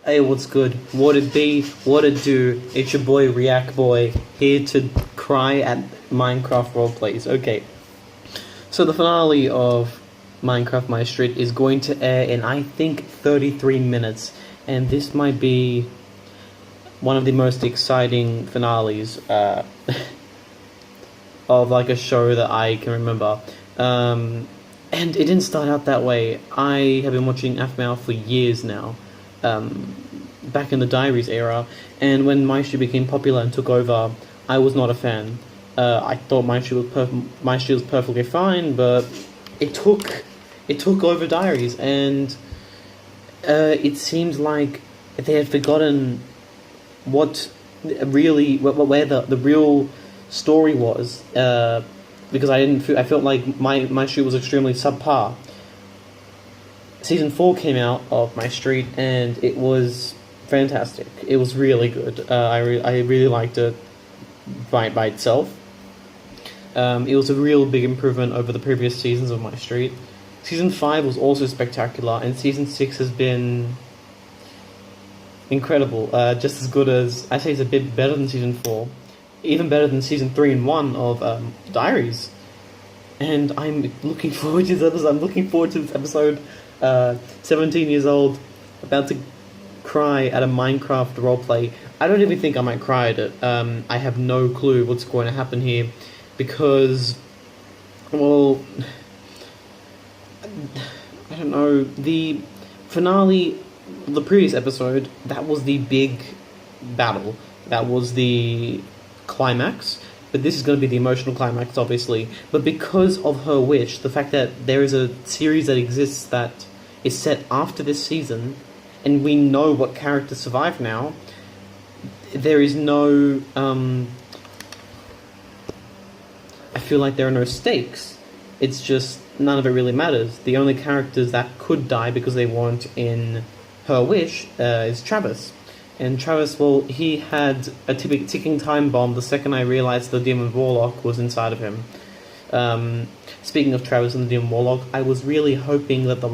Hey, what's good? What it be? What it do? It's your boy React Boy here to cry at Minecraft roleplays. Okay, so the finale of Minecraft Mystreet is going to air in I think 33 minutes, and this might be one of the most exciting finales of like a show that I can remember. And it didn't start out that way. I have been watching Afmail for years now, back in the Diaries era, and when Mystreet became popular and took over, I was not a fan. I thought Mystreet was perfectly fine, but it took it took over Diaries, and it seems like they had forgotten what really where the real story was. Because I felt like my shoe was extremely subpar. Season 4 came out of Mystreet, and it was fantastic. It was really good. I really liked it by itself. It was a real big improvement over the previous seasons of Mystreet. Season 5 was also spectacular, and Season 6 has been incredible. Just as good as, I say it's a bit better than Season 4. Even better than Season 3 and 1 of Diaries. And I'm looking forward to this episode. I'm looking forward to this episode. 17 years old, about to cry at a Minecraft roleplay. I don't even think I might cry at it. I have no clue what's going to happen here. Because, well, I don't know. The finale, the previous episode, that was the big battle. That was the climax, but this is going to be the emotional climax, obviously. But because of her wish, the fact that there is a series that exists that is set after this season, and we know what characters survive now, there is no... I feel like there are no stakes. It's just, none of it really matters. The only characters that could die because they weren't in her wish is Travis. And Travis, well, he had a ticking time bomb the second I realized the Demon Warlock was inside of him. Speaking of Travis and the Demon Warlock, I was really hoping that the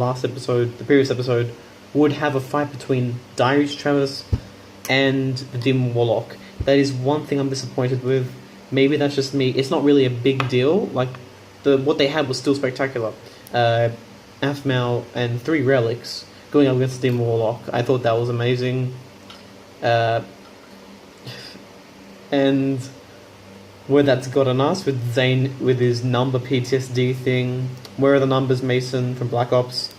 previous episode, would have a fight between Diaries Travis and the Demon Warlock. That is one thing I'm disappointed with. Maybe that's just me. It's not really a big deal. Like, what they had was still spectacular. Aphmau and 3 relics going up against the Demon Warlock. I thought that was amazing. And where that's gotten us with Zane with his number PTSD thing. Where are the numbers, Mason from Black Ops?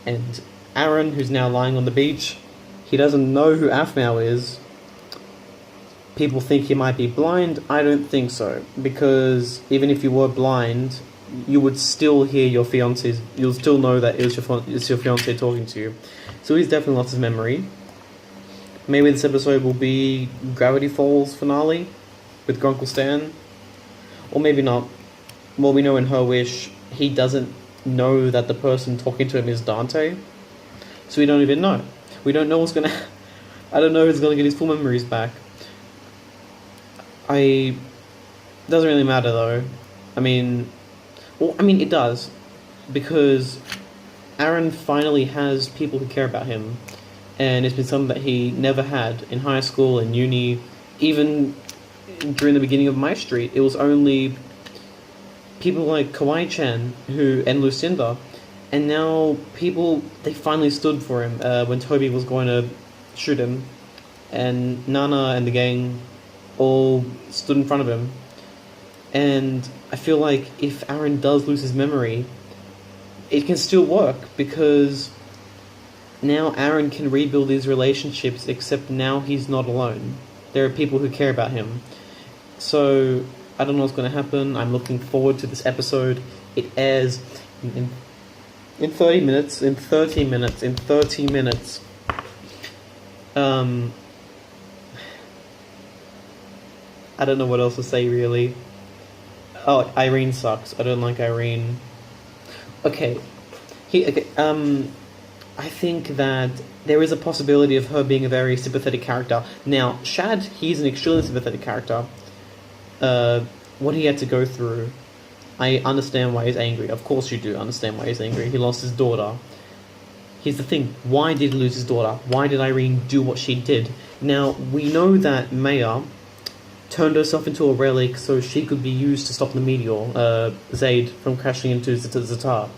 And Aaron, who's now lying on the beach. He doesn't know who Aphmau is. People think he might be blind. I don't think so, because even if you were blind, you would still hear your fiance's. You'll still know that it's your fiance talking to you. So he's definitely lost his memory. Maybe this episode will be Gravity Falls finale with Grunkle Stan. Or maybe not. Well, we know in Her Wish, he doesn't know that the person talking to him is Dante. So we don't even know. We don't know what's gonna... I don't know if he's gonna get his full memories back. Doesn't really matter though. I mean, it does. Because Aaron finally has people who care about him. And it's been something that he never had in high school and uni. Even during the beginning of Mystreet, it was only people like Kawaii-chan and Lucinda. And now they finally stood for him when Toby was going to shoot him. And Nana and the gang all stood in front of him. And I feel like if Aaron does lose his memory, it can still work, because now Aaron can rebuild his relationships, except now he's not alone. There are people who care about him. So, I don't know what's going to happen. I'm looking forward to this episode. It airs in 30 minutes. In 30 minutes. I don't know what else to say, really. Oh, Irene sucks. I don't like Irene. Okay. I think that there is a possibility of her being a very sympathetic character. Now, Shad, he's an extremely sympathetic character. What he had to go through, I understand why he's angry. Of course you do understand why he's angry. He lost his daughter. here's the thing: why did he lose his daughter? Why did Irene do what she did? Now we know that Maya turned herself into a relic so she could be used to stop the meteor, Zaid, from crashing into Zatar.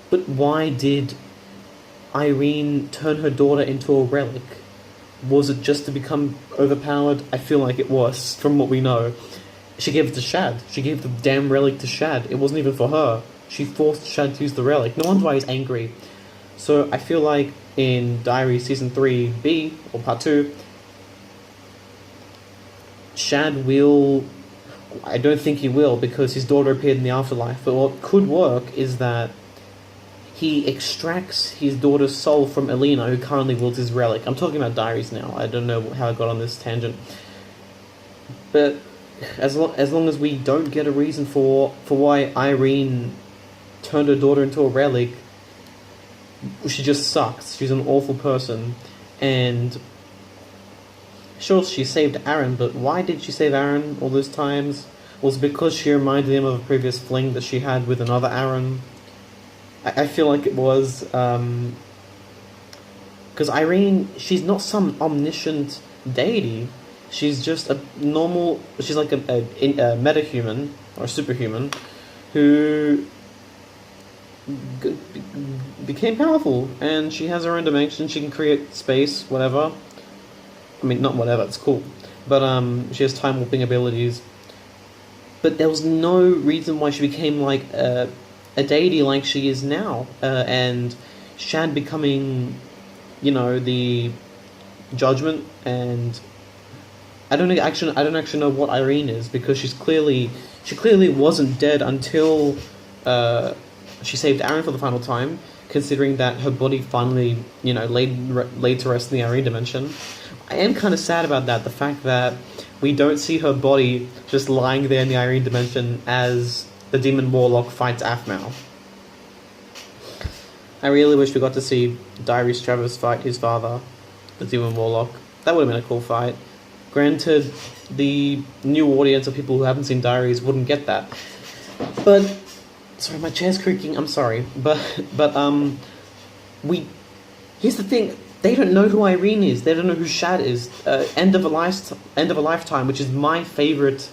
But why did Irene turn her daughter into a relic? Was it just to become overpowered? I feel like it was, from what we know. She gave it to Shad. She gave the damn relic to Shad. It wasn't even for her. She forced Shad to use the relic. No wonder why he's angry. So I feel like in Diaries Season 3B, or Part 2, Shad will... I don't think he will, because his daughter appeared in the afterlife. But what could work is that he extracts his daughter's soul from Elena, who currently wields his relic. I'm talking about Diaries now. I don't know how I got on this tangent. But as long as we don't get a reason for why Irene turned her daughter into a relic, she just sucks. She's an awful person. And sure, she saved Aaron, but why did she save Aaron all those times? Was it because she reminded him of a previous fling that she had with another Aaron? I feel like it was, because Irene, she's not some omniscient deity. She's just a normal, she's like a metahuman, or a superhuman, who became powerful, and she has her own dimension. She can create space, whatever. I mean, not whatever, it's cool. But she has time warping abilities. But there was no reason why she became like a deity like she is now, and Shad becoming, the judgment, and I don't actually know what Irene is, because she clearly wasn't dead until she saved Aaron for the final time, considering that her body finally laid to rest in the Irene dimension. I am kind of sad about that, the fact that we don't see her body just lying there in the Irene dimension as the demon warlock fights Aphmau. I really wish we got to see Diaries Travis fight his father, the demon warlock. That would have been a cool fight. Granted, the new audience of people who haven't seen Diaries wouldn't get that. But sorry, my chair's creaking. I'm sorry, but here's the thing. They don't know who Irene is. They don't know who Shad is. End of a Lifetime, which is my favorite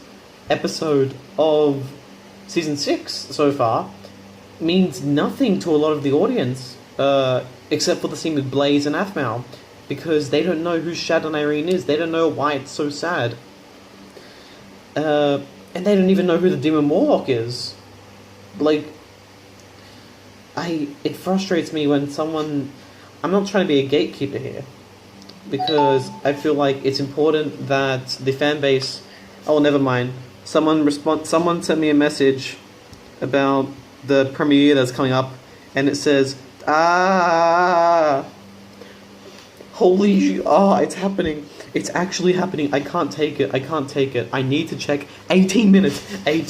episode of Season 6 so far, means nothing to a lot of the audience, except for the scene with Blaze and Aphmau, because they don't know who Shad and Irene is. They don't know why it's so sad. And they don't even know who the Demon Warlock is. Like, it frustrates me when someone... I'm not trying to be a gatekeeper here, because I feel like it's important that the fan base... Oh, never mind. Someone sent me a message about the premiere that's coming up, and it says, holy, it's happening. It's actually happening. I can't take it. I need to check. 18 minutes. I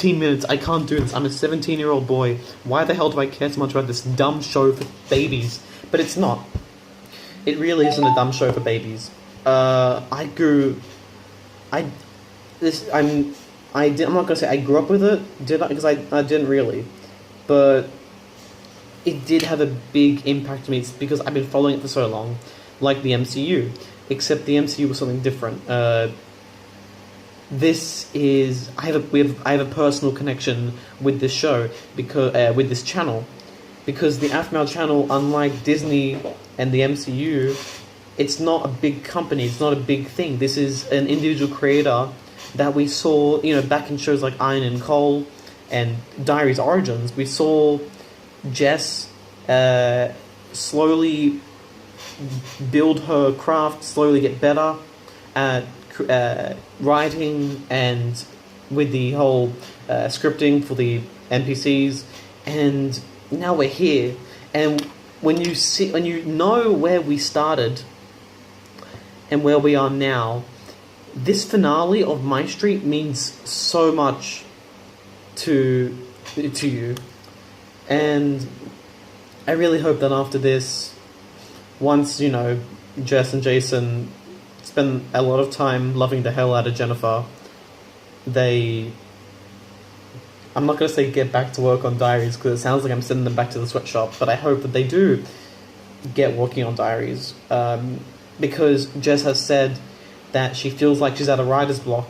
can't do this. I'm a 17-year-old boy. Why the hell do I care so much about this dumb show for babies? But it's not. It really isn't a dumb show for babies. I'm not gonna say I grew up with it, did I? Because I didn't really, but it did have a big impact to me. It's because I've been following it for so long, like the MCU, except the MCU was something different. This is I have a personal connection with this show, because with this channel, because the Aphmau channel, unlike Disney and the MCU, it's not a big company. It's not a big thing. This is an individual creator that we saw, back in shows like Iron and Coal and Diaries Origins. We saw Jess slowly build her craft, slowly get better at writing and with the whole scripting for the NPCs, and now we're here. And when you know where we started and where we are now, this finale of Mystreet means so much to you, and I really hope that after this, once Jess and Jason spend a lot of time loving the hell out of Jennifer, they I'm not going to say get back to work on Diaries because it sounds like I'm sending them back to the sweatshop, but I hope that they do get working on Diaries. Because Jess has said that she feels like she's at a writer's block.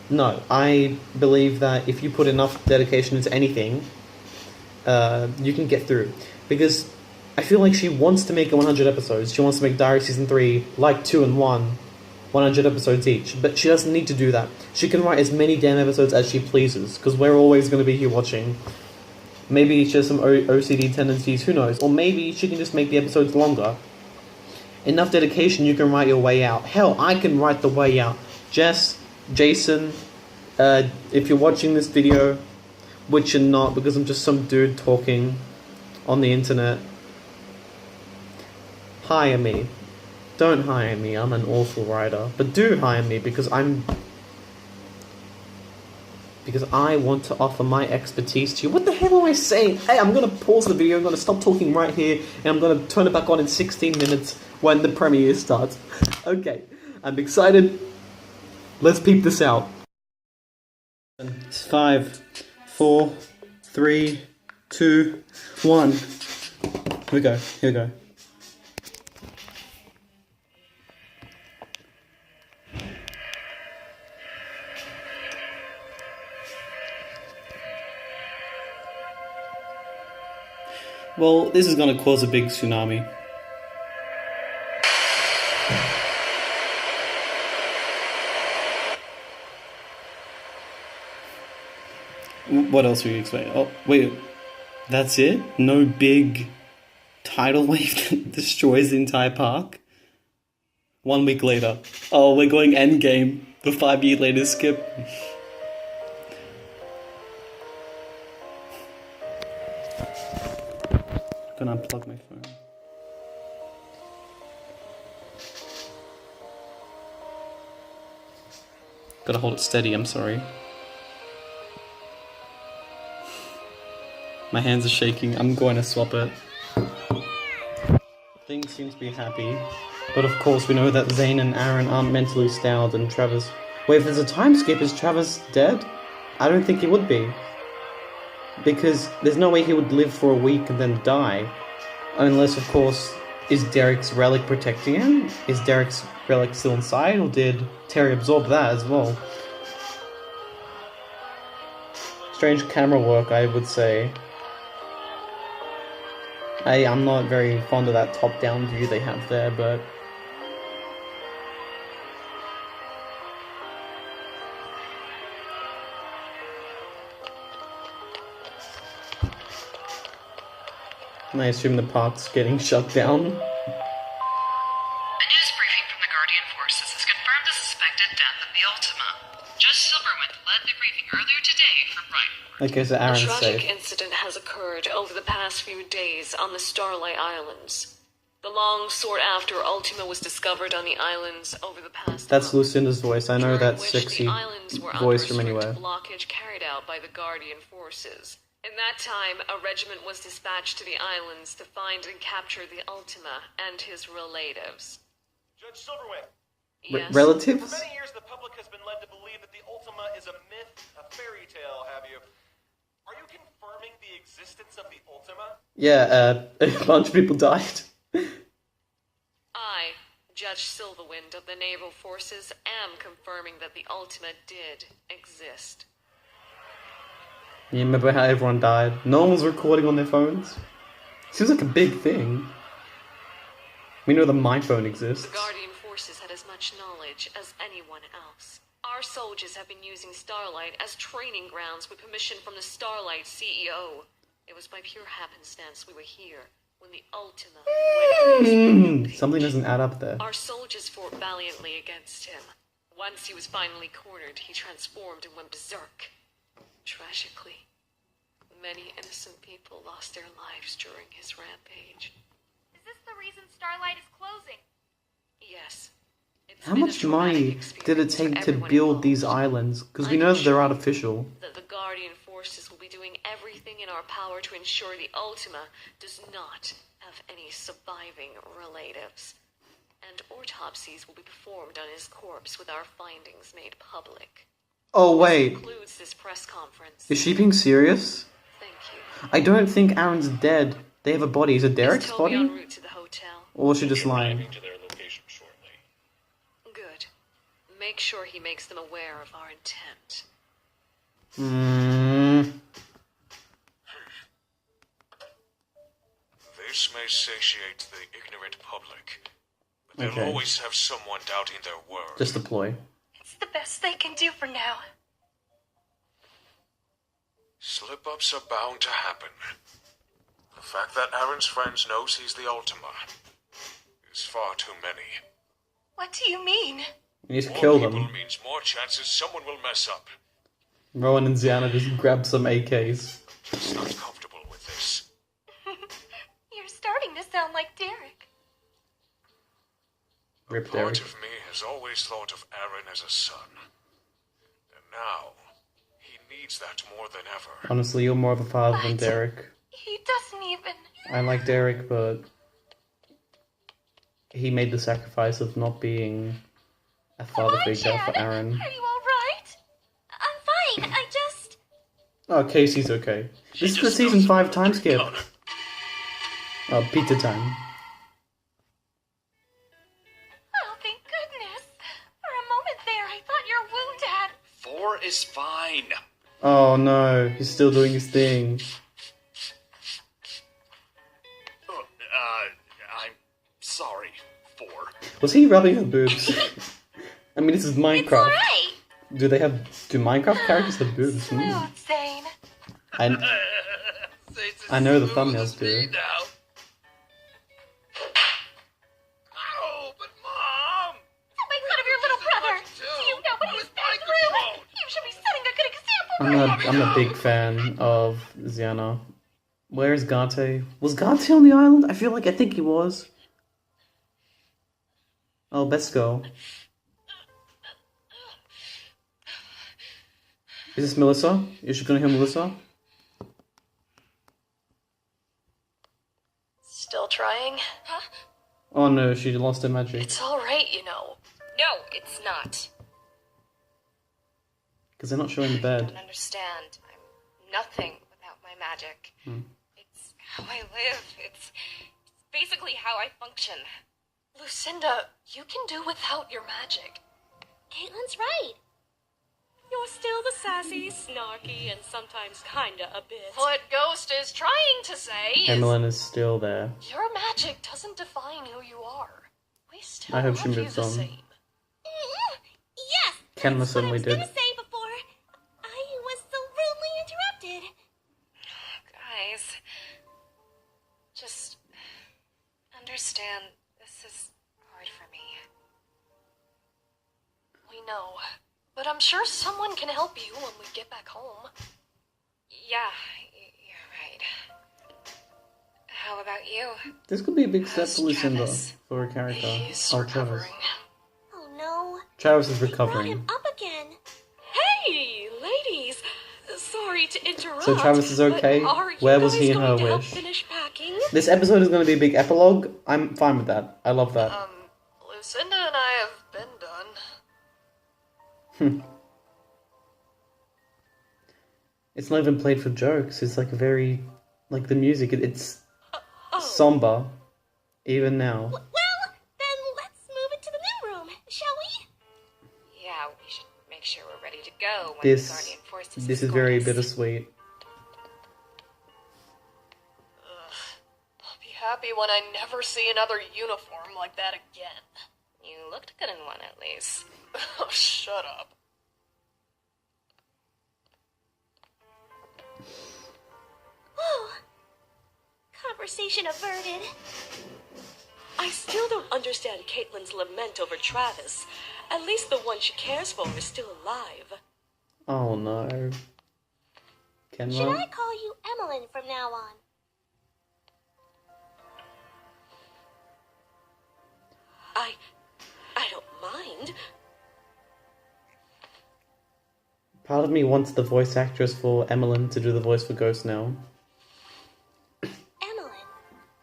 No, I believe that if you put enough dedication into anything, you can get through. Because I feel like she wants to make 100 episodes. She wants to make Diary Season 3 like 2 and 1. 100 episodes each, but she doesn't need to do that. She can write as many damn episodes as she pleases, because we're always going to be here watching. Maybe she has some OCD tendencies, who knows? Or maybe she can just make the episodes longer. Enough dedication, you can write your way out. Hell, I can write the way out. Jess, Jason, if you're watching this video, which you're not, because I'm just some dude talking on the internet, hire me. Don't hire me, I'm an awful writer. But do hire me because I want to offer my expertise to you. What the hell am I saying? Hey, I'm gonna pause the video, I'm gonna stop talking right here, and I'm gonna turn it back on in 16 minutes when the premiere starts. Okay, I'm excited. Let's peep this out. It's 5, 4, 3, 2, 1. Here we go. Well, this is going to cause a big tsunami. What else were you expecting? Oh, wait. That's it? No big tidal wave that destroys the entire park? 1 week later. Oh, we're going Endgame. The 5-year later skip. I'm gonna unplug my phone. Gotta hold it steady, I'm sorry. My hands are shaking, I'm going to swap it. Things seem to be happy. But of course we know that Zane and Aaron aren't mentally styled and Travis... Wait, if there's a time skip, is Travis dead? I don't think he would be. Because there's no way he would live for a week and then die. Unless, of course, is Derek's relic protecting him? Is Derek's relic still inside, or did Terry absorb that as well? Strange camera work, I would say. I'm not very fond of that top-down view they have there, but... I assume the park's getting shut down. A news briefing from the Guardian Forces has confirmed the suspected death of the Ultima. Judge Silverwind led the briefing earlier today from Reborn. Okay, so Aaron's safe. A tragic incident has occurred over the past few days on the Starlight Islands. The long sought-after Ultima was discovered on the islands over the past That's month, Lucinda's voice. I know that sexy voice from anywhere. Blockage carried out by the Guardian Forces. In that time, a regiment was dispatched to the islands to find and capture the Ultima and his relatives. Judge Silverwind. Yes. Relatives? For many years, the public has been led to believe that the Ultima is a myth, a fairy tale, have you? Are you confirming the existence of the Ultima? Yeah, a bunch of people died. I, Judge Silverwind of the Naval Forces, am confirming that the Ultima did exist. You remember how everyone died? No one was recording on their phones? Seems like a big thing. We know that my phone exists. The Guardian Forces had as much knowledge as anyone else. Our soldiers have been using Starlight as training grounds with permission from the Starlight CEO. It was by pure happenstance we were here when the Ultima went. Something doesn't add up there. Our soldiers fought valiantly against him. Once he was finally cornered, he transformed and went berserk. Tragically, many innocent people lost their lives during his rampage. Is this the reason Starlight is closing? Yes. How much money did it take to build these islands? Because we know that they're artificial. That the Guardian Forces will be doing everything in our power to ensure the Ultima does not have any surviving relatives. And autopsies will be performed on his corpse with our findings made public. Oh, This wait. concludes this press conference. Is she being serious? Thank you. I don't think Aaron's dead. They have a body. Is it Derek's Is Toby en body? route to the hotel? Or was she just lying? Arriving to their location shortly. Good. Make sure he makes them aware of our intent. This may satiate the ignorant public, but they'll Okay. always have someone doubting their word. Just a ploy. It's the best they can do for now. Slip-ups are bound to happen. The fact that Aaron's friends knows he's the Ultima is far too many. What do you mean? You just More kill people them. means more chances someone will mess up. Rowan and Ziana just grab some AKs. Just not comfortable with this. You're starting to sound like Derek. Rip Part Derek. of me has always thought of Aaron as a son. And now, he needs that more than ever. Honestly, you're more of a father than What? Derek. He doesn't even... I like Derek, but he made the sacrifice of not being a father Hi, figure for Chad. Aaron. Are you alright? I'm fine. I just... Oh, Casey's okay. This is the just season knows 5 about time the skip. encounter. Oh, pizza time. Oh, thank goodness. For a moment there, I thought your wound had... 4 is fine. Oh no, he's still doing his thing. I'm sorry, 4. Was he rubbing her boobs? I mean, this is It's Minecraft. alright. Do Minecraft characters have boobs? Hmm. Smooth, Zane. I know the thumbnails do. Oh, but Mom! Don't make fun of your little brother. Do you know what he's been through? You should be setting a good example for him. I'm a big fan of Ziana. Where is Garte? Was Garte on the island? I think he was. Oh, let's go. Is this Melissa? Is she gonna heal Melissa? Still trying? Huh? Oh no, she lost her magic. It's alright, you know. No, it's not. Because they're not showing the I bed. don't understand. I'm nothing without my magic. It's how I live. It's basically how I function. Lucinda, you can do without your magic. Caitlin's right. You're still the sassy, snarky, and sometimes kinda a bit. What Ghost is trying to say is Emmeline is still there. your magic doesn't define who you are. We still I hope love she you moves the on. same. Yes, Kenma that's what I certainly was did. gonna say before I was so rudely interrupted. Guys, just understand this is hard for me. We know, but I'm sure someone can help you when we get back home. Yeah, you're right. How about you? This could be a big step How's for Lucinda, Travis? for a character. He's Oh, Travis. recovering. Oh no, Travis is they brought him recovering. up again. Hey, ladies! Sorry to interrupt. So Travis is okay? but are you Where was guys he in going her to help wish? finish packing? This episode is going to be a big epilogue. I'm fine with that. I love that. Lucinda and I have been done. It's not even played for jokes. It's like very... Like the music, it's somber. Even now. Well, then let's move into the new room, shall we? Yeah, we should make sure we're ready to go when This... the Guardian Forces This is escort very us. bittersweet. I'll be happy when I never see another uniform like that again. You looked good in one, at least. Oh, shut up. Whew. Conversation averted. I still don't understand Caitlin's lament over Travis. At least the one she cares for is still alive. Oh no. Should Kenma? I call you Emmeline from now on? I don't mind. Part of me wants the voice actress for Emmeline to do the voice for Ghost now. Emmeline,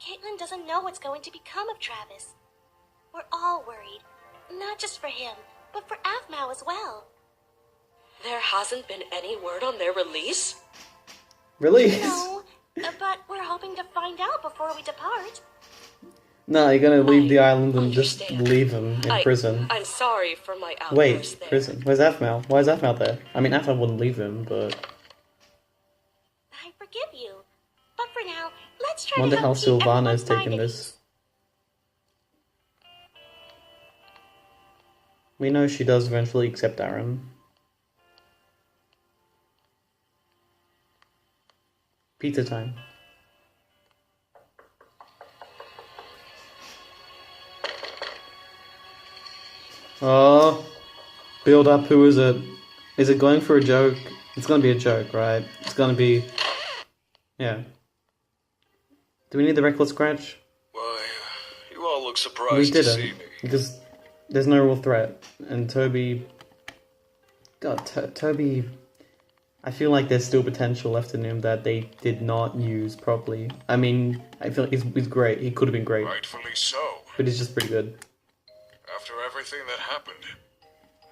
Caitlin doesn't know what's going to become of Travis. We're all worried. Not just for him, but for Avmau as well. There hasn't been any word on their release? Release? No, but we're hoping to find out before we depart. No, you're gonna leave the I island and just understand. leave him in prison. I'm sorry for my outburst Wait, there. prison? Where's Aphmau? Why is Aphmau there? I mean, Aphmau wouldn't leave him, but... I forgive you. But for now, let's try Wonder to how help keep Sylvana everyone's is taking mind at this. ease. We know she does eventually accept Aaron. Pizza time. Oh, build up. Who is it? Is it going for a joke? It's gonna be a joke, right? It's gonna be... Yeah. Do we need the reckless scratch? Why, you all look We surprised to see didn't, me. because there's no real threat. And Toby... God, Toby... I feel like there's still potential left in him that they did not use properly. I mean, I feel like he's great. He could have been great. Rightfully so. But he's just pretty good. After everything that happened,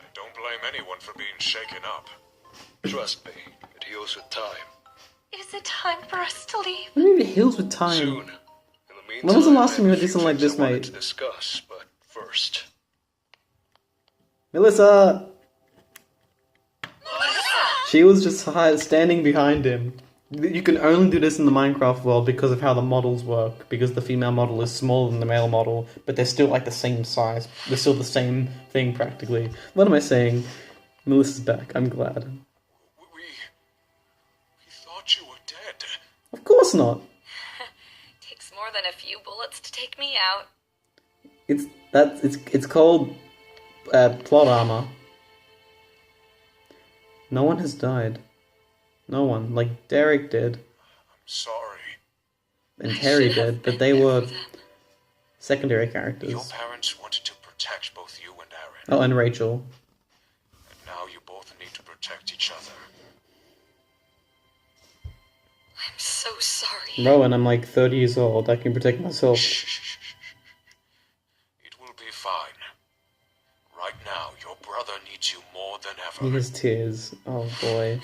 I don't blame anyone for being shaken up. Trust me, it heals with time. Is it time for us to leave? What do you mean it heals with time? Soon. In the meantime, When was the last time you I did have a few something like things this, I wanted mate? to discuss, but first... Melissa! She was just standing behind him. You can only do this in the Minecraft world because of how the models work. Because the female model is smaller than the male model, but they're still like the same size. They're still the same thing practically. What am I saying? Melissa's back. I'm glad. We thought you were dead. Of course not. Takes more than a few bullets to take me out. It's called plot armor. No one has died. No one. Like Derek did. I'm sorry. And Terry did, but they were secondary characters. Your parents wanted to protect both you and Aaron. Oh, and Rachel. And now you both need to protect each other. I'm so sorry. Rowan, I'm like 30 years old. I can protect myself. Shh. It will be fine. Right now, your brother needs you more than ever. He has tears. Oh boy.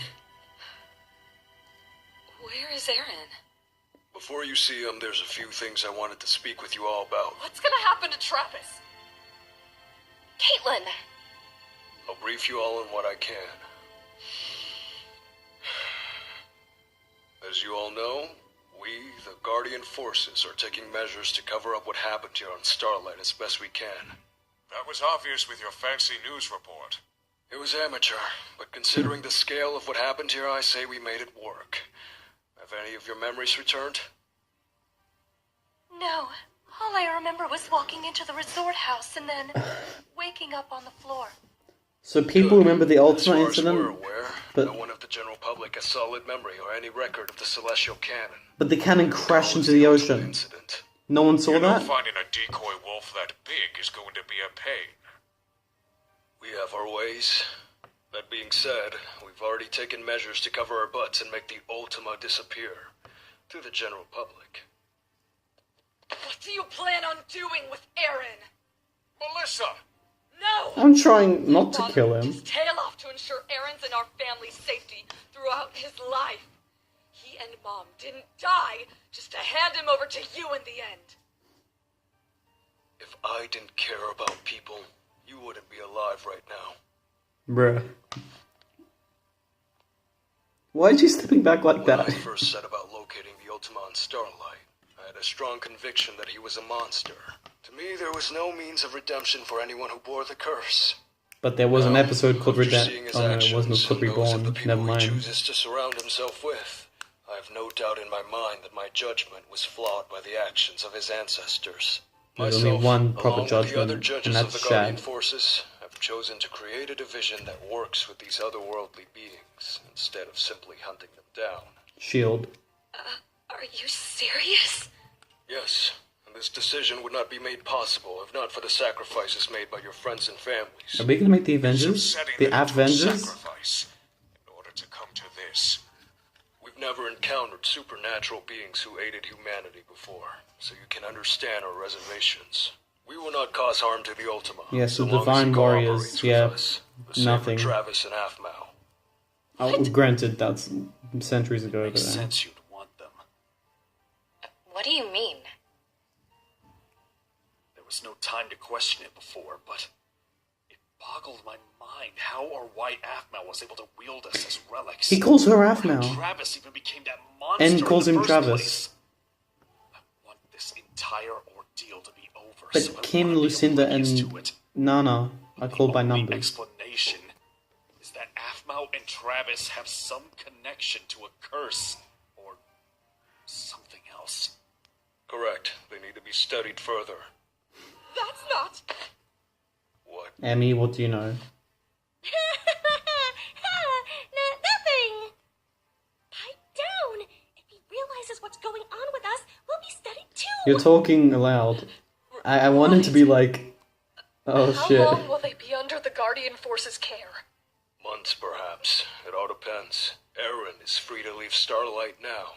Where is Aaron? Before you see him, there's a few things I wanted to speak with you all about. What's gonna happen to Travis? Caitlin! I'll brief you all on what I can. As you all know, we, the Guardian Forces, are taking measures to cover up what happened here on Starlight as best we can. That was obvious with your fancy news report. It was amateur, but considering the scale of what happened here, I say we made it work. Have any of your memories returned? No. All I remember was walking into the resort house and then waking up on the floor. So people Good. remember the As Ultima far as incident, we're aware, but- no one of the general public has solid memory or any record of the Celestial Cannon. but the cannon crashed Call it into the Ultima ocean. Incident. No one saw You know, that? finding a decoy wolf that big is going to be a pain. We have our ways. That being said, we've already taken measures to cover our butts and make the Ultima disappear to the general public. What do you plan on doing with Aaron? Melissa! No! I'm trying not to Father kill would him. just tail off to ensure Aaron's and our family's safety throughout his life. He and Mom didn't die just to hand him over to you in the end. If I didn't care about people, you wouldn't be alive right now. Bruh. Why is she stepping back like When I that? first set about locating the Ultima on Starlight, I had a strong conviction that he was a monster. To me, there was no means of redemption for anyone who bore the curse. But there was an Now, episode called after seeing his Oh no, it actions wasn't. It could and those of Reborn. the people Never he mind. chooses to surround himself with, I have no doubt in my mind that my judgment was flawed by the actions of his ancestors. There's only one proper along with the other judgment, judges and of that's the Guardian Shad. Forces, have chosen to create a division that works with these otherworldly beings instead of simply hunting them down. Shield. Are you serious? Yes, and this decision would not be made possible if not for the sacrifices made by your friends and families. Are we gonna make the So Avengers? setting The them to a Avengers? sacrifice in order to come to this. We've never encountered supernatural beings who aided humanity before, so you can understand our reservations. We will not cause harm to the Ultima. Yes, so the long as Divine it Warriors, cooperates with yeah, us. The same for nothing. Travis and Aphmau. Oh, granted, that's centuries ago. Makes But, sense you'd want them. What do you mean? There was no time to question it before, but it boggled my mind how or why Aphmau was able to wield us as relics. he calls her Or how Aphmau. Travis even became that monster And calls in him the first Travis. place. I want this entire ordeal to be over. But so I Kim, wanna be Lucinda, oblivious and to it. Nana are called by The only numbers. explanation is that Aphmau and Travis have some connection to a curse or something else. Correct. They need to be studied further. That's not. What? Emmy, what do you know? Nothing. Pipe down. If he realizes what's going on with us, we'll be studied too. You're talking aloud. I wanted to be like, oh How shit. long will they be under the Guardian Force's care? Months, perhaps. It all depends. Aaron is free to leave Starlight now.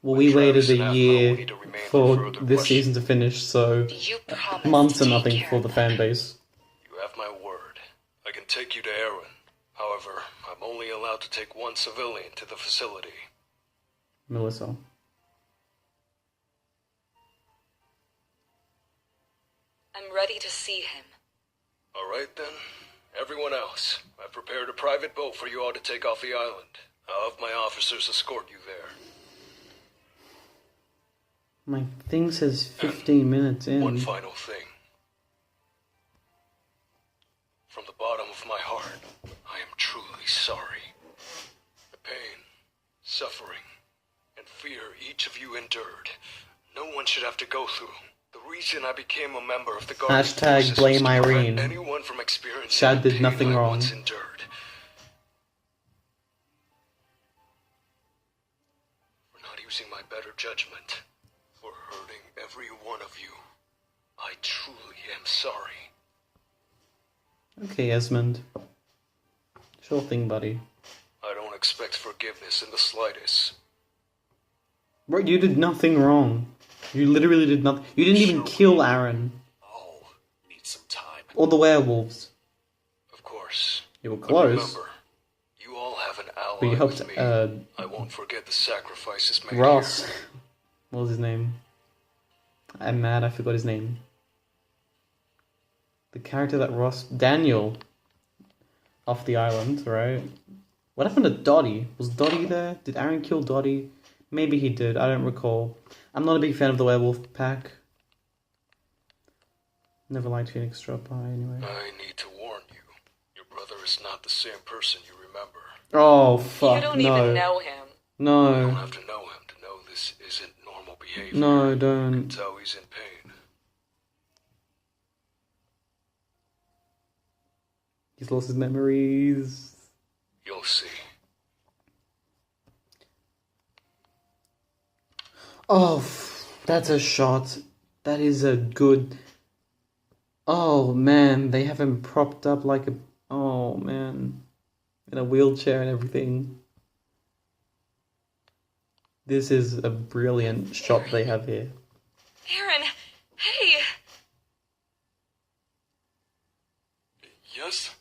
Well, we Travis waited and a Aphmau year will need to remain for further this questioning. season to finish, so You promise months to are take nothing care for of the them. fan base. You have my word. I can take you to Aaron. However, I'm only allowed to take one civilian to the facility. Melissa. I'm ready to see him. All right, then. Everyone else, I've prepared a private boat for you all to take off the island. I'll have my officers escort you there. My thing says 15 minutes in. One final thing. From the bottom of my heart, I am truly sorry. The pain, suffering, and fear each of you endured, no one should have to go through. The reason I became a member of the Guardian Hashtag Forces blame was to prevent Irene. anyone from experiencing Shad the did pain nothing I wrong. once endured. For not using my better judgment, for hurting every one of you, I truly am sorry. Okay, Esmond. Sure thing, buddy. I don't expect forgiveness in the slightest. Bro, you did nothing wrong. You literally did nothing. You didn't even kill Aaron. Oh, need some time. Or the werewolves. Of course. You were But close. remember, you all have an ally But you helped, with me. uh, I won't forget the sacrifices made Ross. here. What was his name? I'm mad I forgot his name. The character that Ross... Daniel. Off the island, right? What happened to Dottie? Was Dottie there? Did Aaron kill Dottie? Maybe he did, I don't recall. I'm not a big fan of the werewolf pack. Never liked Phoenix Drop By anyway. I need to warn you. Your brother is not the same person you remember. Oh, fuck, You don't no. even know him. You don't No. have to know him to know this isn't normal behavior. No, You can don't. tell he's in pain. He's lost his memories. You'll see. Oh, that's a shot. That is a good... Oh, man, they have him propped up like a... Oh, man. In a wheelchair and everything. This is a brilliant shot they have here. Aaron, hey! Yes?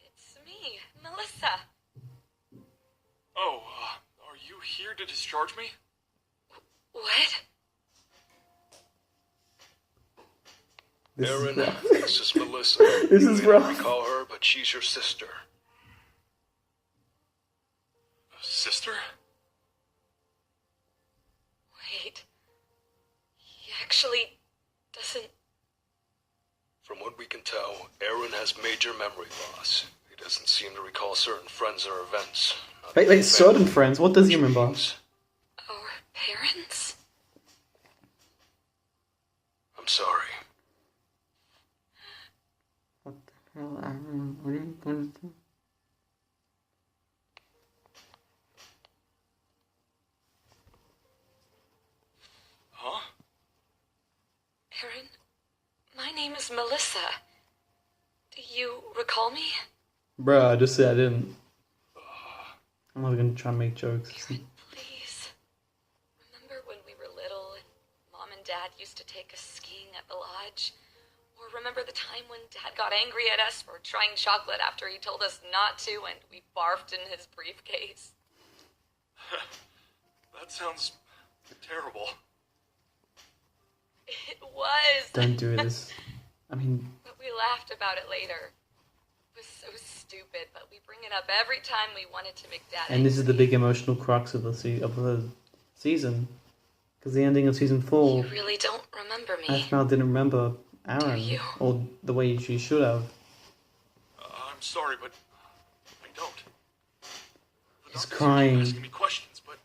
It's me, Melissa. Oh, are you here to discharge me? What? This Aaron, is rough. this is Melissa. This You is may not rough. recall her, but she's your sister. Sister? Wait. He actually doesn't. From what we can tell, Aaron has major memory loss. He doesn't seem to recall certain friends or events. Not Wait, even certain family. friends? What does he remember? Dreams. Our parents? I'm sorry. What the hell, Aaron? What are you gonna do? Huh? Aaron, my name is Melissa. Do you recall me? Bruh, I just said I didn't. I'm not gonna try and make jokes. Aaron, please. Remember when we were little and Mom and Dad used to take us skiing at the lodge? Or remember the time when Dad got angry at us for trying chocolate after he told us not to and we barfed in his briefcase? That sounds terrible. It was. Don't do this. I mean, But we laughed about it later. It was so stupid, but we bring it up every time we wanted to make Dad and this is the angry. big emotional crux of the season. Because the ending of season 4, You really don't remember me. Aphmau didn't remember Aaron. Do you? Or the way she should have. I'm sorry, but I don't. The He's doctors keep crying. asking me questions, but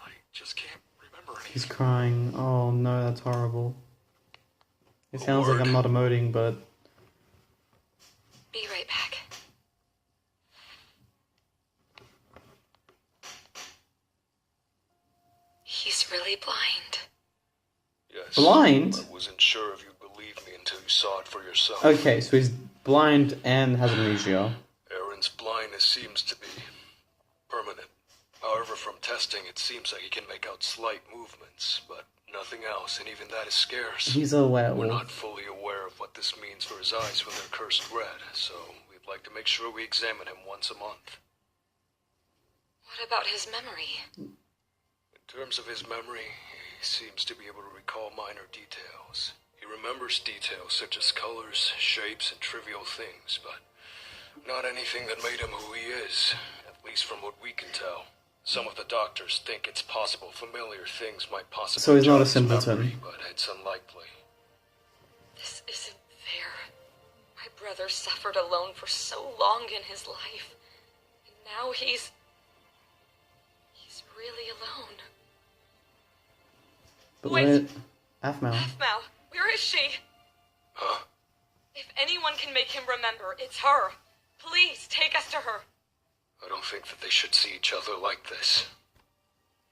I just can't remember anything. He's crying. Oh no, that's horrible. It sounds like I'm not emoting, but Be right back. He's really blind. Yes. blind? I wasn't sure if you'd believe me until you saw it for yourself. Okay, so he's blind and has amnesia. Aaron's blindness seems to be permanent. However, from testing, it seems like he can make out slight movements, but nothing else, and even that is scarce. He's a We're not werewolf. fully aware of what this means for his eyes when they're cursed red, so we'd like to make sure we examine him once a month. What about his memory? In terms of his memory, he seems to be able to recall minor details. He remembers details such as colors, shapes, and trivial things, but not anything that made him who he is, at least from what we can tell. Some of the doctors think it's possible familiar things might possibly So he's not a jog his simpleton. memory, but it's unlikely. This isn't fair. My brother suffered alone for so long in his life. And now he's really alone. But Wait. where... Aphmau. Aphmau, where is she? Huh? If anyone can make him remember, it's her. Please, take us to her. I don't think that they should see each other like this.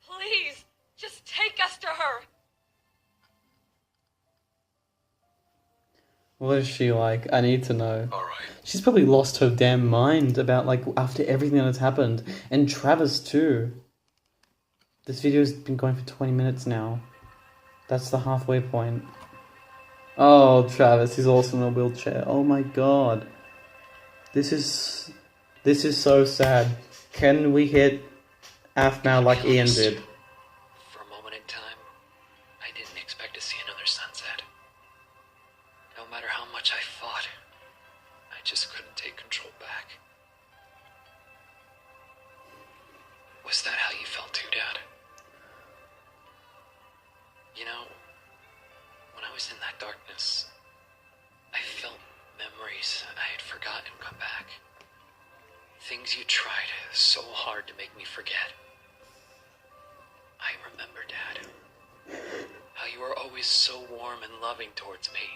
Please, just take us to her. What is she like? I need to know. Alright. She's probably lost her damn mind about, like, after everything that has happened. And Travis, too. This video's been going for 20 minutes now. That's the halfway point. Oh, Travis, he's also in a wheelchair. Oh my god. This is so sad. Can we hit Aphmau like Ian did? For a moment in time, I didn't expect to see another sunset. No matter how much I fought, I just couldn't take control back. Was that how you felt too, Dad? You know, when I was in that darkness, I felt memories I had forgotten come back. Things you tried so hard to make me forget. I remember, Dad, how you were always so warm and loving towards me.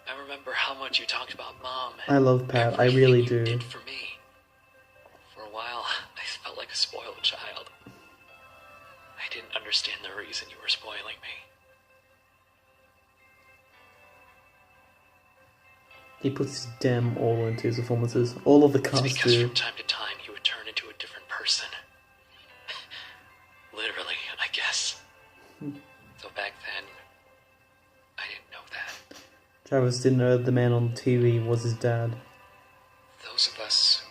I remember how much you talked about Mom. I love Pat, I everything really you do. did for me. For a while, I felt like a spoiled child. I didn't understand the reason you were spoiling me. He puts his damn all into his performances. All of the It's cast because do. from time to time you would turn into a different person. Literally, I guess. So back then, I didn't know that. Travis didn't know the man on TV was his dad. Those of us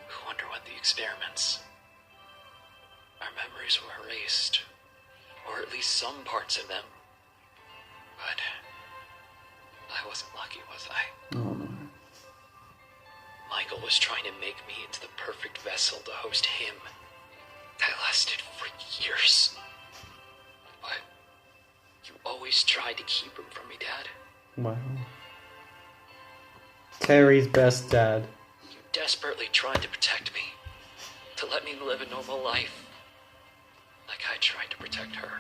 who underwent the experiments, our memories were erased, or at least some parts of them. But I wasn't lucky, was I? Oh no. Michael was trying to make me into the perfect vessel to host him. That lasted for years. But you always tried to keep him from me, Dad. Wow. Terry's best dad. You desperately tried to protect me, to let me live a normal life, like I tried to protect her.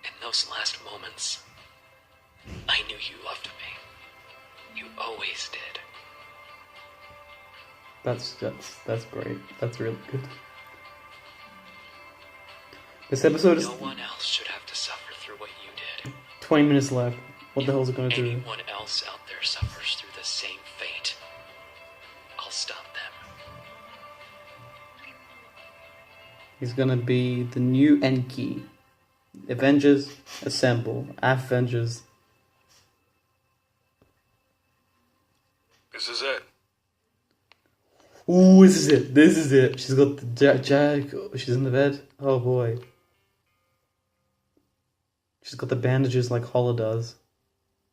In those last moments, I knew you loved me. You always did. That's great. That's really good. This episode is No one else should have to suffer through what you did. 20 minutes left. What the hell is it going to do? Anyone else out there suffers through the same fate, I'll stop them. He's going to be the new Enki. Avengers, assemble. Avengers. This is it. Ooh, this is it. This is it. She's got the Jack. She's in the bed. Oh boy. She's got the bandages like Holla does.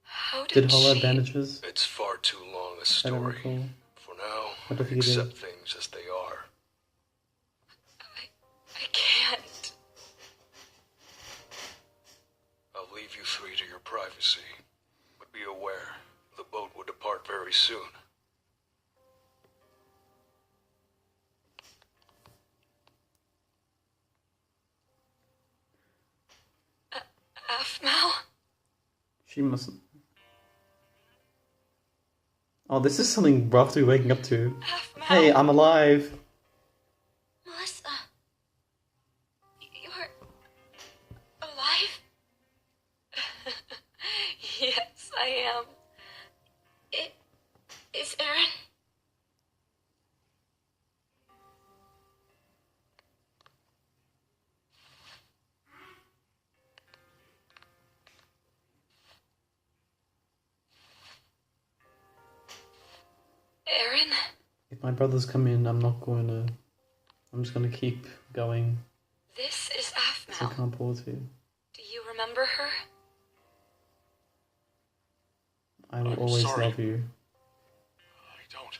How Did did Holla have she... bandages? It's far too long a I don't story. recall. For now, I don't think you did. accept things as they are. I can't. I'll leave you three to your privacy, but be aware, the boat will depart very soon. Afmal? She mustn't. Oh, this is something rough to be waking up to. Afmal? Hey, I'm alive. Melissa, you're alive? Yes, I am. Is Aaron? Aaron? If my brothers come in, I'm just gonna keep going. This is So I Afmal. can't pause here. Do you remember her? I will I'm always sorry. love you. I don't.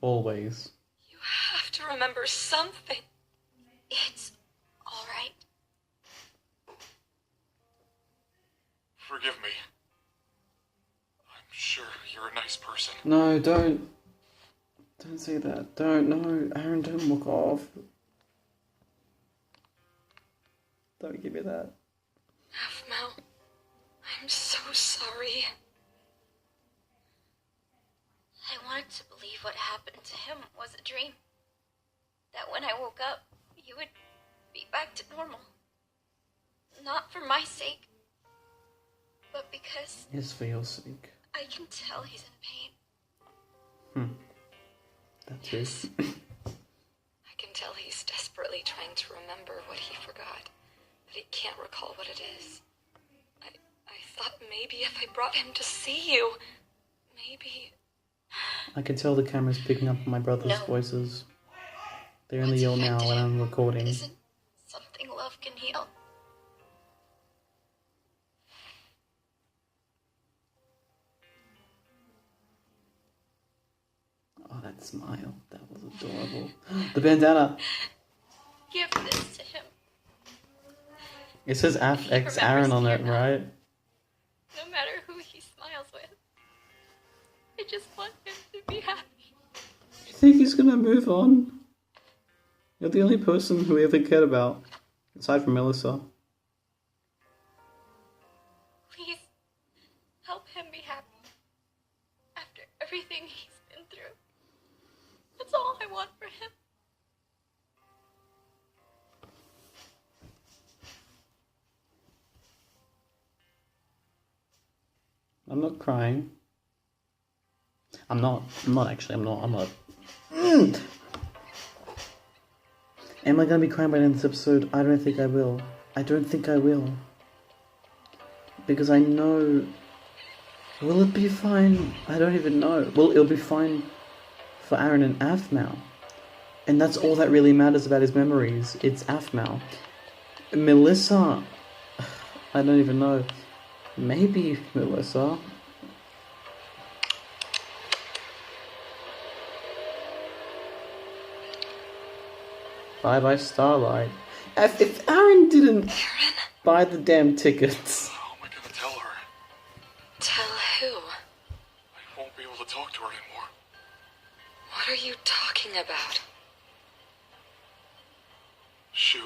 Always. You have to remember something. It's all right. Forgive me. I'm sure you're a nice person. No, don't. Don't say that. Don't. No, Aaron, don't walk off. Don't give me that. Afmal, I'm so sorry. I wanted to believe what happened to him was a dream. That when I woke up, you would be back to normal. Not for my sake, but because Yes, for your sake. I can tell he's in pain. That's it. I can tell he's desperately trying to remember what he forgot, but he can't recall what it is. I thought maybe if I brought him to see you, maybe... I can tell the camera's picking up my brother's No. voices. They're in the What's yell now affected when I'm him recording. Isn't something love can heal. Oh, that smile. That was adorable. The bandana. Give this to him. It says He FX Aaron on it, remembers you now. right? No matter who he smiles with. I just want him to be happy. You think he's gonna move on? You're the only person who we ever cared about, aside from Melissa. Please, help him be happy. After everything he's been through. That's all I want for him. I'm not crying. I'm not actually. I'm not. Am I gonna be crying by the end of this episode? I don't think I will. I don't think I will. Because I know... Will it be fine? I don't even know. Well, it'll be fine for Aaron and Afmal. And that's all that really matters about his memories. It's Afmal. Melissa... I don't even know. Maybe Melissa... Bye-bye Starlight. If Aaron didn't Aaron? buy the damn tickets... How am I gonna tell her? Tell who? I won't be able to talk to her anymore. What are you talking about? Shu,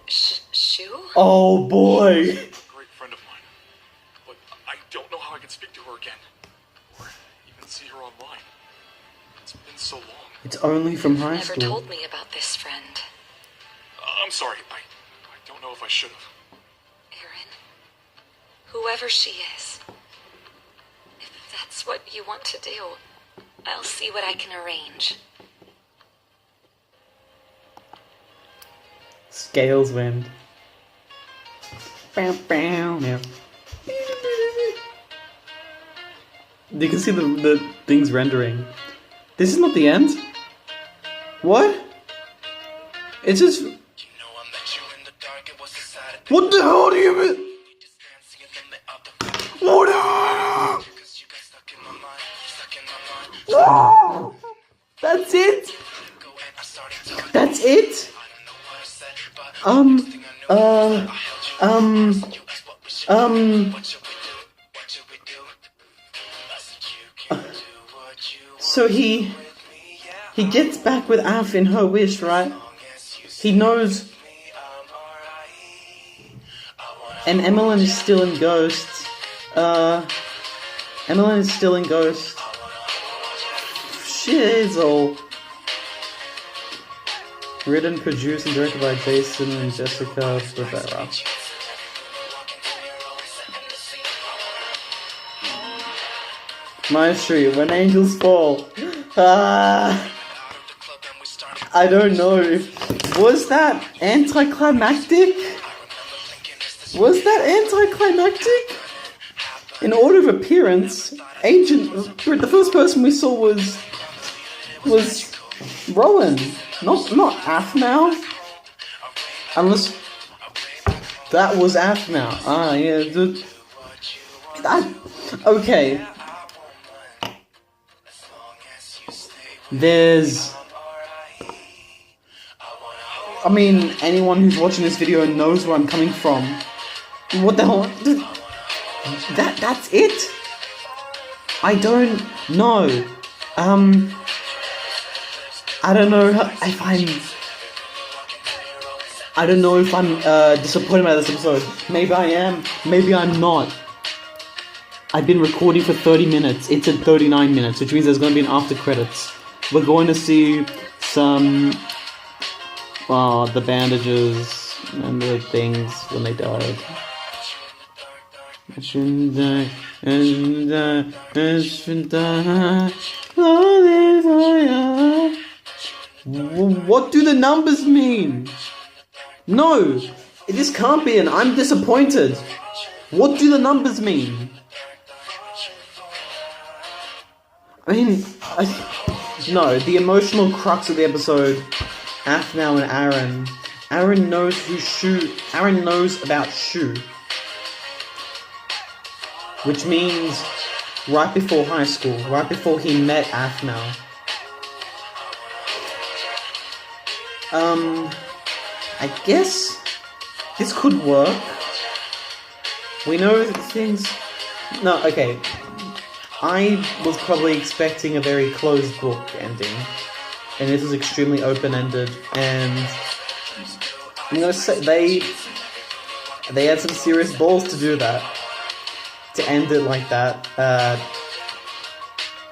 Shu? Oh boy! a great friend of mine. But I don't know how I can speak to her again. Or even see her online. It's been so long. It's only from high Never school. told me about this friend. I'm sorry. I don't know if I should have. Aaron, whoever she is, if that's what you want to do, I'll see what I can arrange. Scales wind. Bow, bow, now. You can see the things rendering. This is not the end? What? It's just... What the hell do you mean? What? Ah! That's it? That's it? So he gets back with Af in her wish, right? He knows. And Emmeline is still in Ghost. Emmeline is still in Ghost. Shizzle. Written, produced, and directed by Jason and Jessica Rivera. Mystreet, When Angels Fall. I don't know. Was that anticlimactic? Was that anticlimactic? In order of appearance, the first person we saw was Rowan, not Aphmau. Unless that was Aphmau. Ah, yeah. Okay. I mean, anyone who's watching this video knows where I'm coming from. What the hell? That's it? I don't know. I don't know if I'm disappointed by this episode. Maybe I am, maybe I'm not. I've been recording for 30 minutes. It's at 39 minutes, which means there's going to be an after credits. We're going to see some, the bandages and the things when they died. What do the numbers mean? No, this can't be, and I'm disappointed. What do the numbers mean? I mean, no, the emotional crux of the episode, Aphmau and Aaron. Aaron knows Aaron knows about Shu. Which means right before high school, right before he met Aphmau. I guess this could work. We know things... No, okay. I was probably expecting a very closed book ending. And this was extremely open-ended. And I'm gonna say they had some serious balls to do that. To end it like that.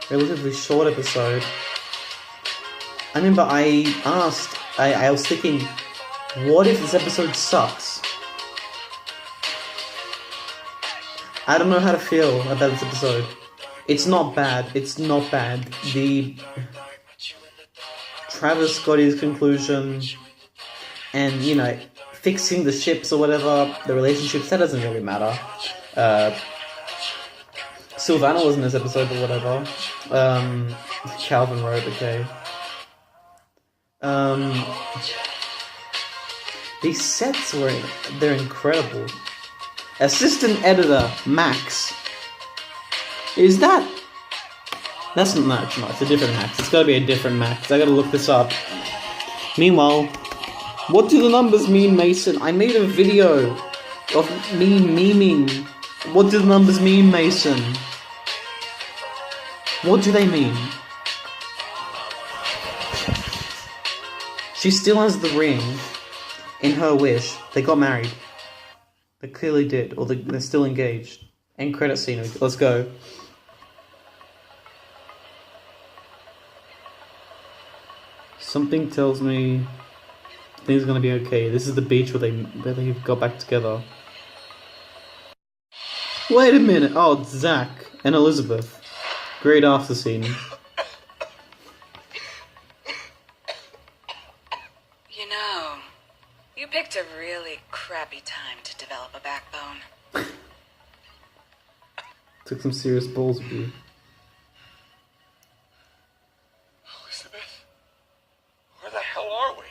Relatively short episode. I remember I was thinking, what if this episode sucks? I don't know how to feel about this episode. It's not bad. It's not bad. The Travis Scotty's conclusion and, you know, fixing the ships or whatever, the relationships, that doesn't really matter. Sylvana was in this episode or whatever. Calvin wrote, okay. These sets they're incredible. Assistant editor, Max. Is that... That's not, no, it's a different Max. It's gotta be a different Max. I gotta look this up. Meanwhile, what do the numbers mean, Mason? I made a video of me memeing. What do the numbers mean, Mason? What do they mean? She still has the ring in her wish. They got married. They clearly did. Or they're still engaged. End credit scene. Let's go. Something tells me things are gonna be okay. This is the beach where they got back together. Wait a minute. Oh, it's Zach and Elizabeth. Great after scene. You picked a really crappy time to develop a backbone. Took some serious balls with you. Elizabeth? Where the hell are we?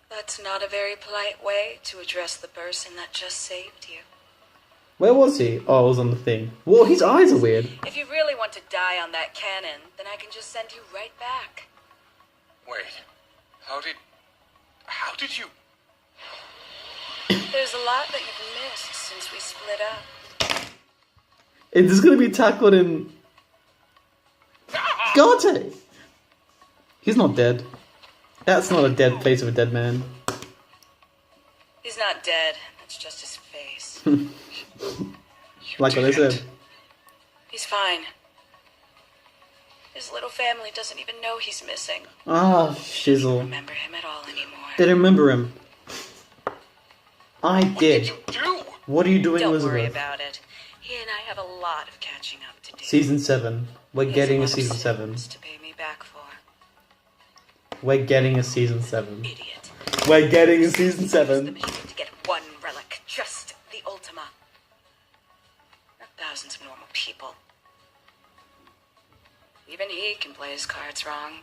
That's not a very polite way to address the person that just saved you. Where was he? Oh, it was on the thing. Whoa, his eyes are weird. If you really want to die on that cannon, then I can just send you right back. Wait. How did you... There's a lot that you've missed since we split up. Is this gonna be tackled in... Garte! He's not dead. That's not a dead face of a dead man. He's not dead. That's just his face. Like what I said. He's fine. His little family doesn't even know he's missing. Ah, Don't shizzle. remember him at all anymore. They don't remember him. I did. What did you do? What are you doing, Don't Elizabeth? worry about it. He and I have a lot of catching up to do. Season 7. We're He has getting a lot of season 7. sins to pay me back for. We're getting a season 7. Idiot. We're getting a season Use the 7. machine to get one relic, just the Ultima. Not thousands of normal people. Even he can play his cards wrong.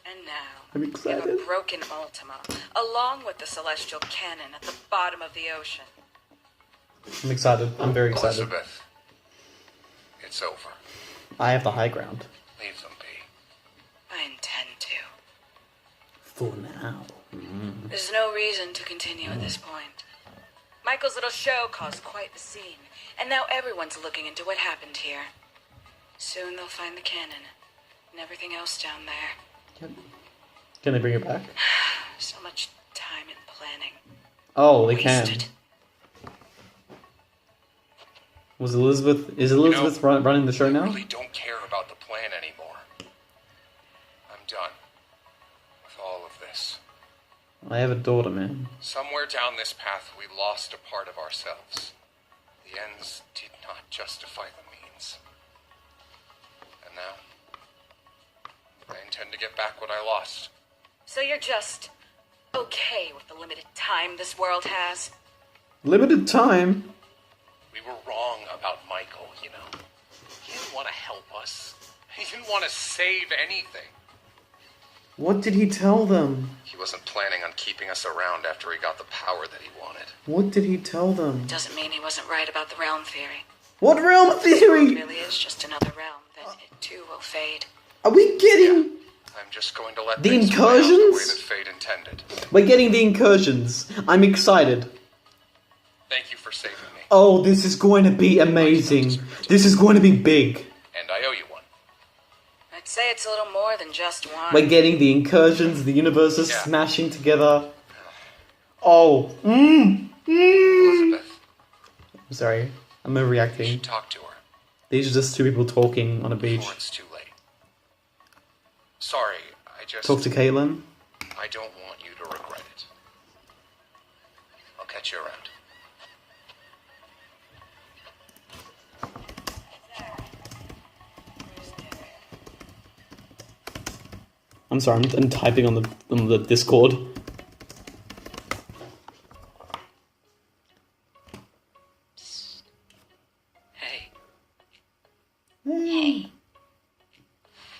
And now, I'm we have excited. a broken Ultima, along with the celestial cannon at the bottom of the ocean. I'm excited. I'm very excited. Elizabeth. It's over. I have the high ground. Leave them be. I intend to. For now. There's no reason to continue at this point. Michael's little show caused quite the scene, and now everyone's looking into what happened here. Soon they'll find the cannon, and everything else down there. Yep. Can they bring it back? So much time and planning. Oh, they can. Wasted. Is Elizabeth running the show I now? really don't care about the plan anymore. I'm done with all of this. I have a daughter, man. Somewhere down this path, we lost a part of ourselves. The ends did not justify the means. And now, I intend to get back what I lost. So you're just okay with the limited time this world has? Limited time? We were wrong about Michael, you know. He didn't want to help us. He didn't want to save anything. What did he tell them? He wasn't planning on keeping us around after he got the power that he wanted. What did he tell them? Doesn't mean he wasn't right about the realm theory. What realm It theory? really is just another realm, then it too will fade. Are we getting... I'm just going to let The things play out the way incursions? that fate intended. We're getting the incursions. I'm excited. Thank you for saving me. Oh, this is going to be amazing. This is going to be big. And I owe you one. I'd say it's a little more than just one. We're getting the incursions, the universes Yeah. smashing together. Oh. Elizabeth, I'm sorry. I'm you overreacting. should talk to her These are just two people talking on a beach. before it's too late. Sorry, Talk to Caitlin. I don't want you to regret it. I'll catch you around. I'm sorry, I'm typing on the Discord. Hey, Hey.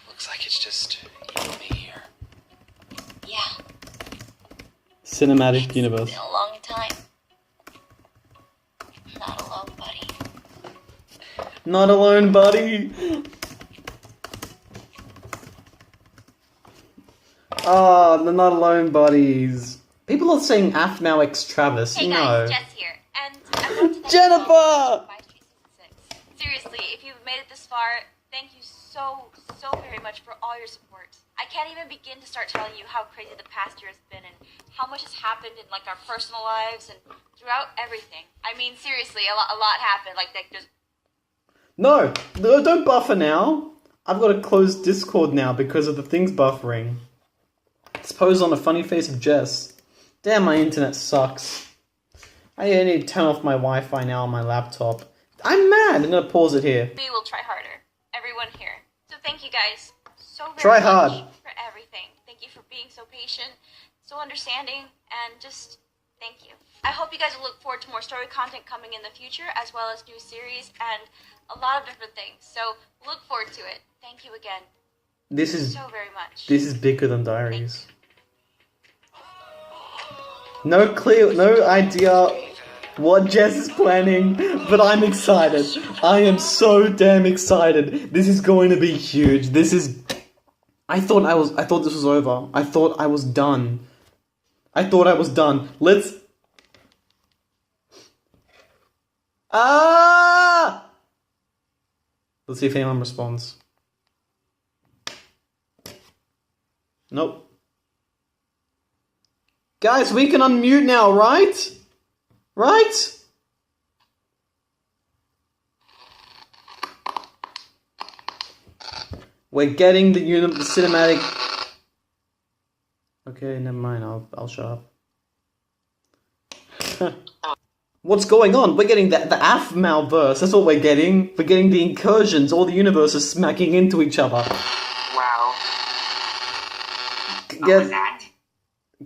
looks like it's just you and me here. Yeah. Cinematic It's universe. been a long time. Not alone, buddy. Not alone, buddy. Ah, they're not alone, buddies. People are saying Af now X Travis. Hey no. guys, Jess here, and I want to thank Jennifer! you all for 5 Season 6. Seriously, if you've made it this far, thank you so very much for all your support. I can't even begin to start telling you how crazy the past year has been and how much has happened in like our personal lives and throughout everything. I mean, seriously, a lot happened. Like there's No, don't buffer now. I've got to close Discord now because of the things buffering. It's posed on a funny face of Jess. Damn, my internet sucks. I need to turn off my Wi-Fi now on my laptop. I'm mad. I'm gonna pause it here. we will try harder. Everyone here. So thank you guys so very Try much hard. for everything. Thank you for being so patient. so understanding, and just thank you. I hope you guys will look forward to more story content coming in the future, as well as new series and a lot of different things. So look forward to it. Thank you again. This is so very much. This is bigger than Diaries. No idea what Jess is planning, but I'm excited. I am so damn excited. This is going to be huge. I thought this was over. I thought I was done. Let's... Let's see if anyone responds. Nope. Guys, we can unmute now, right? Right? We're getting the cinematic... Okay, never mind, I'll shut up. What's going on? We're getting the Afmal-verse, that's what we're getting. We're getting the incursions, all the universes smacking into each other. Wow. Get... What was that?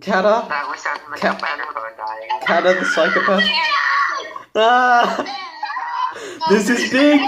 Kata? That was something like a microphone dying. Kata the psychopath? Ah! This is big!